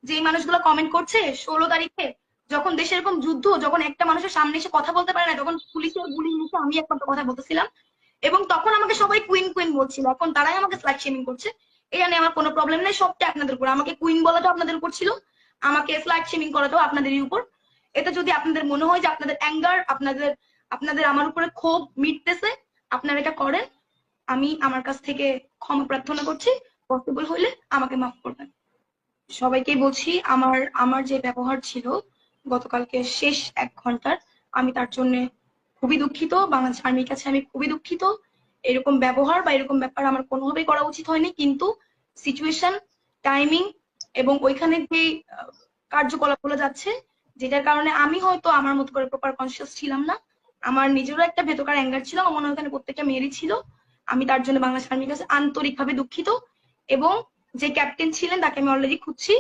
যে মানুষগুলো কমেন্ট করছে 16 তারিখে, যখন দেশে এরকম যুদ্ধ, যখন একটা মানুষের সামনে এসে কথা বলতে পারে না, তখন পুলিশের গুলির মুখে আমি একমাত্র কথা বলতেছিলাম, এবং তখন আমাকে সবাই কুইন কুইন বলছিল। এখন তারাই আমাকে স্লাট শেমিং করছে, এটা নিয়ে আমার কোনো প্রবলেম নেই, সবটা আপনাদের উপর। আমাকে কুইন বলাটাও আপনাদের উপর ছিল, আমাকে স্লাট শেমিং করাটাও আপনাদেরই উপর। এটা যদি আপনাদের মনে হয় যে আপনাদের অ্যাঙ্গার, আপনাদের আপনাদের আমার উপরে ক্ষোভ মিটতেছে, আপনারা এটা করেন। আমি আমার কাছ থেকে ক্ষমা প্রার্থনা করছি, পসিবল হলে আমাকে মাফ করবেন। সবাইকেই বলছি, আমার আমার যে ব্যবহার ছিল গতকালকে শেষ 1 ঘন্টার, আমি তার জন্য খুবই দুঃখিত। বাংলাদেশ আর্মির কাছে আমি খুবই দুঃখিত। এরকম ব্যবহার বা এরকম ব্যাপার আমার কোনোভাবেই করা উচিত হয়নি, কিন্তু সিচুয়েশন, টাইমিং এবং ওইখানে যে কার্যকলাপগুলো যাচ্ছে, যেটার কারণে আমি হয়তো আমার মতো করে প্রপার কনসিয়াস ছিলাম না। আমার নিজেরও একটা ভেতরকার অ্যাঙ্গার ছিল, আমার মনে হয় ওখানে প্রত্যেকটা মেয়েরই ছিল। আমি তার জন্য বাংলাদেশ আর্মির কাছে আন্তরিকভাবে দুঃখিত, এবং যে ক্যাপ্টেন ছিলেন তাকে আমি অলরেডি খুঁজছি।